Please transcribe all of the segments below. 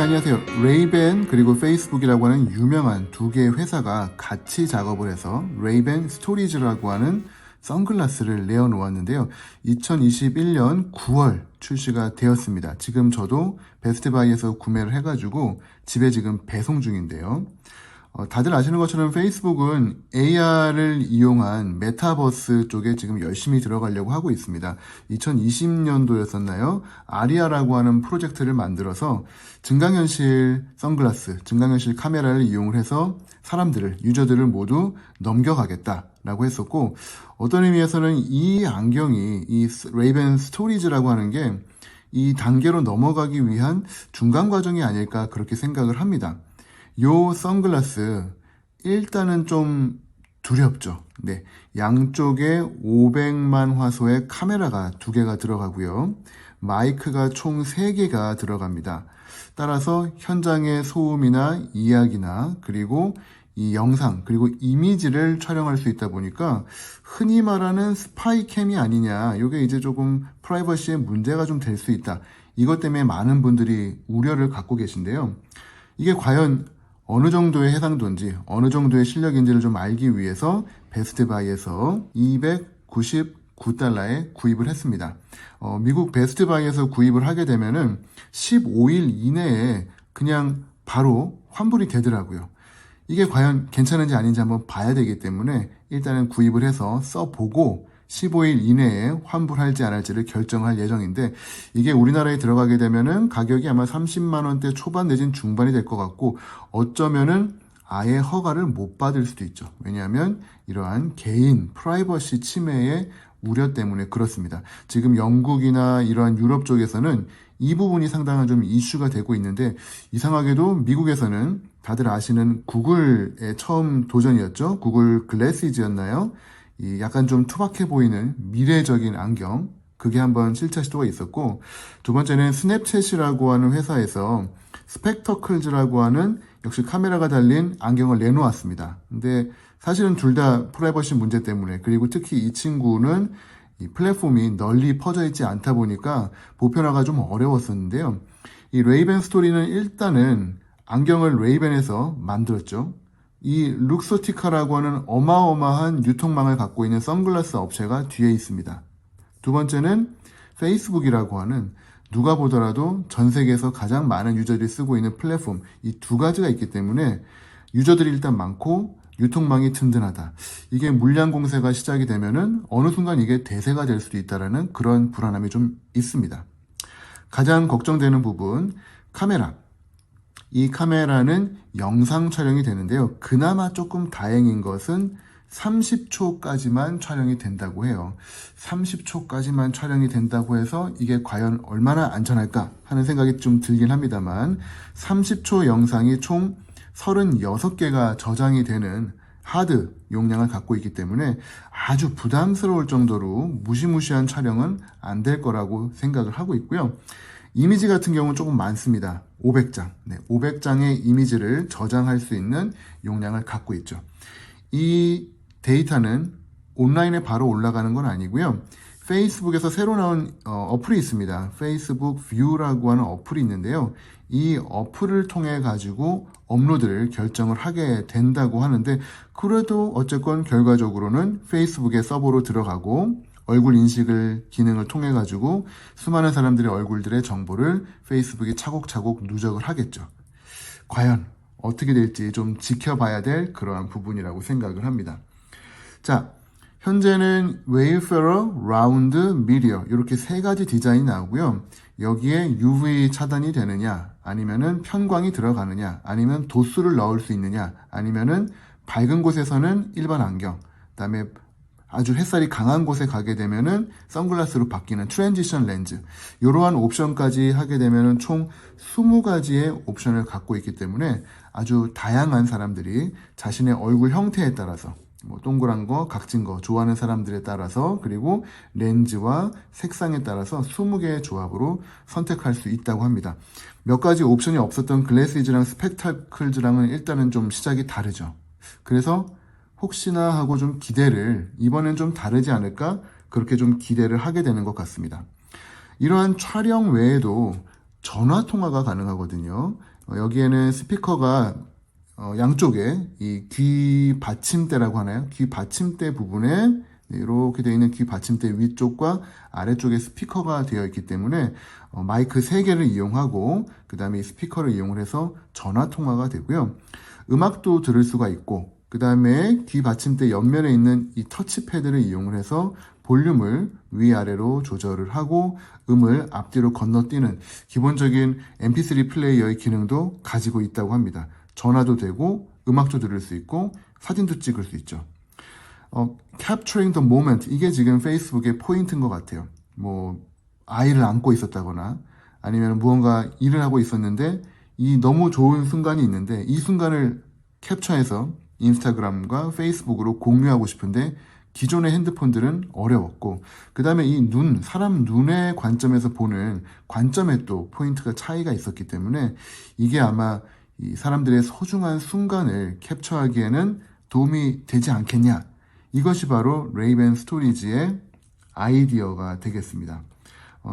안녕하세요. 레이벤 그리고 페이스북이라고 하는 유명한 두 개의 회사가 같이 작업을 해서 레이벤 스토리즈라고 하는 선글라스를 내어놓았는데요. 2021년 9월 출시가 되었습니다. 지금 저도 베스트바이에서 구매를 해가지고 집에 지금 배송 중인데요. 다들 아시는 것처럼 페이스북은 AR을 이용한 메타버스 쪽에 지금 열심히 들어가려고 하고 있습니다. 2020년도였었나요? 아리아라고 하는 프로젝트를 만들어서 증강현실 선글라스, 증강현실 카메라를 이용을 해서 사람들을, 유저들을 모두 넘겨가겠다라고 했었고, 어떤 의미에서는 이 안경이 이 레이벤 스토리즈라고 하는 게 이 단계로 넘어가기 위한 중간 과정이 아닐까 그렇게 생각을 합니다. 요 선글라스 일단은 좀 두렵죠. 네, 양쪽에 500만 화소의 카메라가 2개가 들어가고요. 마이크가 총 3개가 들어갑니다. 따라서 현장의 소음이나 이야기나 그리고 이 영상 그리고 이미지를 촬영할 수 있다 보니까 흔히 말하는 스파이캠이 아니냐, 이게 이제 조금 프라이버시에 문제가 좀 될 수 있다. 이것 때문에 많은 분들이 우려를 갖고 계신데요. 이게 과연 어느 정도의 해상도인지 어느 정도의 실력인지를 좀 알기 위해서 베스트바이에서 299달러에 구입을 했습니다. 미국 베스트바이에서 구입을 하게 되면은 15일 이내에 그냥 바로 환불이 되더라고요. 이게 과연 괜찮은지 아닌지 한번 봐야 되기 때문에 일단은 구입을 해서 써보고 15일 이내에 환불할지 안 할지를 결정할 예정인데, 이게 우리나라에 들어가게 되면은 가격이 아마 30만 원대 초반 내진 중반이 될 것 같고, 어쩌면은 아예 허가를 못 받을 수도 있죠. 왜냐하면 이러한 개인 프라이버시 침해의 우려 때문에 그렇습니다. 지금 영국이나 이러한 유럽 쪽에서는 이 부분이 상당한 좀 이슈가 되고 있는데, 이상하게도 미국에서는 다들 아시는 구글의 처음 도전이었죠. 구글 글래시즈였나요? 이 약간 좀 투박해 보이는 미래적인 안경, 그게 한번 실차 시도가 있었고, 두 번째는 스냅챗이라고 하는 회사에서 스펙터클즈라고 하는 역시 카메라가 달린 안경을 내놓았습니다. 근데 사실은 둘 다 프라이버시 문제 때문에, 그리고 특히 이 친구는 이 플랫폼이 널리 퍼져 있지 않다 보니까 보편화가 좀 어려웠었는데요. 이 레이벤 스토리는 일단은 안경을 레이벤에서 만들었죠. 이 룩소티카라고 하는 어마어마한 유통망을 갖고 있는 선글라스 업체가 뒤에 있습니다. 두 번째는 페이스북이라고 하는, 누가 보더라도 전 세계에서 가장 많은 유저들이 쓰고 있는 플랫폼, 이 두 가지가 있기 때문에 유저들이 일단 많고 유통망이 튼튼하다. 이게 물량 공세가 시작이 되면은 어느 순간 이게 대세가 될 수도 있다라는 그런 불안함이 좀 있습니다. 가장 걱정되는 부분, 카메라. 이 카메라는 영상 촬영이 되는데요. 그나마 조금 다행인 것은 30초까지만 촬영이 된다고 해요. 30초까지만 촬영이 된다고 해서 이게 과연 얼마나 안전할까 하는 생각이 좀 들긴 합니다만, 30초 영상이 총 36개가 저장이 되는 하드 용량을 갖고 있기 때문에 아주 부담스러울 정도로 무시무시한 촬영은 안 될 거라고 생각을 하고 있고요. 이미지 같은 경우는 조금 많습니다. 500장. 네, 500장의 이미지를 저장할 수 있는 용량을 갖고 있죠. 이 데이터는 온라인에 바로 올라가는 건 아니고요. 페이스북에서 새로 나온 어플이 있습니다. 페이스북 뷰라고 하는 어플이 있는데요. 이 어플을 통해 가지고 업로드를 결정을 하게 된다고 하는데, 그래도 어쨌건 결과적으로는 페이스북의 서버로 들어가고 얼굴 인식을 기능을 통해 가지고 수많은 사람들의 얼굴들의 정보를 페이스북이 차곡차곡 누적을 하겠죠. 과연 어떻게 될지 좀 지켜봐야 될 그러한 부분이라고 생각을 합니다. 자, 현재는 웨이페러, 라운드, 미디어, 이렇게 3가지 디자인이 나오고요. 여기에 UV 차단이 되느냐, 아니면은 편광이 들어가느냐, 아니면 도수를 넣을 수 있느냐, 아니면은 밝은 곳에서는 일반 안경, 그다음에 아주 햇살이 강한 곳에 가게 되면은 선글라스로 바뀌는 트랜지션 렌즈, 이러한 옵션까지 하게 되면은 총 20가지의 옵션을 갖고 있기 때문에 아주 다양한 사람들이 자신의 얼굴 형태에 따라서, 뭐 동그란 거, 각진 거 좋아하는 사람들에 따라서, 그리고 렌즈와 색상에 따라서 20개의 조합으로 선택할 수 있다고 합니다. 몇 가지 옵션이 없었던 글래시즈랑 스펙타클즈랑은 일단은 좀 시작이 다르죠. 그래서 혹시나 하고 좀 기대를, 이번엔 좀 다르지 않을까, 그렇게 좀 기대를 하게 되는 것 같습니다. 이러한 촬영 외에도 전화 통화가 가능하거든요. 여기에는 스피커가 양쪽에 이 귀 받침대라고 하나요? 귀 받침대 부분에 이렇게 되어 있는 귀 받침대 위쪽과 아래쪽에 스피커가 되어 있기 때문에 마이크 3개를 이용하고 그 다음에 이 스피커를 이용을 해서 전화 통화가 되고요. 음악도 들을 수가 있고 그 다음에 귀 받침대 옆면에 있는 이 터치패드를 이용을 해서 볼륨을 위아래로 조절을 하고 음을 앞뒤로 건너뛰는 기본적인 MP3 플레이어의 기능도 가지고 있다고 합니다. 전화도 되고 음악도 들을 수 있고 사진도 찍을 수 있죠. Capturing the moment, 이게 지금 페이스북의 포인트인 것 같아요. 뭐 아이를 안고 있었다거나 아니면 무언가 일을 하고 있었는데 이 너무 좋은 순간이 있는데 이 순간을 캡처해서 인스타그램과 페이스북으로 공유하고 싶은데 기존의 핸드폰들은 어려웠고 그 다음에 이 사람 눈의 관점에서 보는 관점에 또 포인트가 차이가 있었기 때문에 이게 아마 이 사람들의 소중한 순간을 캡처하기에는 도움이 되지 않겠냐. 이것이 바로 레이벤 스토리지의 아이디어가 되겠습니다.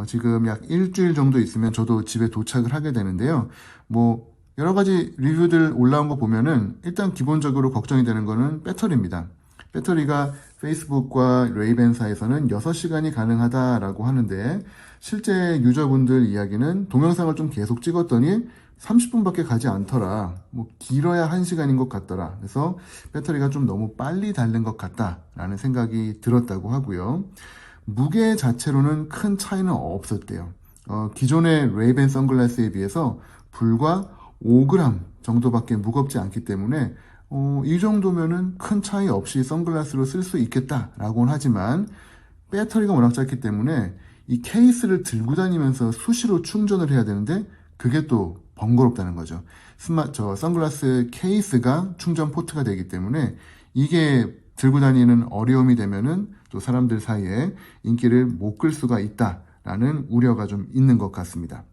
지금 약 일주일 정도 있으면 저도 집에 도착을 하게 되는데요. 뭐 여러 가지 리뷰들 올라온 거 보면은 일단 기본적으로 걱정이 되는 거는 배터리입니다. 배터리가 페이스북과 레이벤사에서는 6시간이 가능하다라고 하는데 실제 유저분들 이야기는 동영상을 좀 계속 찍었더니 30분밖에 가지 않더라. 뭐 길어야 1시간인 것 같더라. 그래서 배터리가 좀 너무 빨리 닳는 것 같다라는 생각이 들었다고 하고요. 무게 자체로는 큰 차이는 없었대요. 기존의 레이벤 선글라스에 비해서 불과 5g 정도밖에 무겁지 않기 때문에 이 정도면은 큰 차이 없이 선글라스로 쓸 수 있겠다라고는 하지만 배터리가 워낙 작기 때문에 이 케이스를 들고 다니면서 수시로 충전을 해야 되는데 그게 또 번거롭다는 거죠. 선글라스 케이스가 충전 포트가 되기 때문에 이게 들고 다니는 어려움이 되면은 또 사람들 사이에 인기를 못 끌 수가 있다라는 우려가 좀 있는 것 같습니다.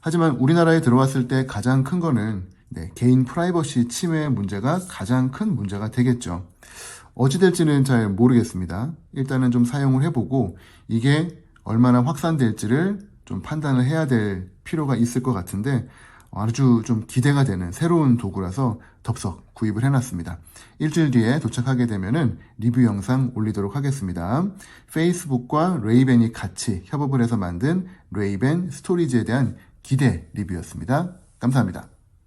하지만 우리나라에 들어왔을 때 가장 큰 거는 개인 프라이버시 침해 문제가 가장 큰 문제가 되겠죠. 어찌 될지는 잘 모르겠습니다. 일단은 좀 사용을 해보고 이게 얼마나 확산될지를 좀 판단을 해야 될 필요가 있을 것 같은데 아주 좀 기대가 되는 새로운 도구라서 덥석 구입을 해놨습니다. 일주일 뒤에 도착하게 되면은 리뷰 영상 올리도록 하겠습니다. 페이스북과 레이벤이 같이 협업을 해서 만든 레이벤 스토리지에 대한 기대 리뷰였습니다. 감사합니다.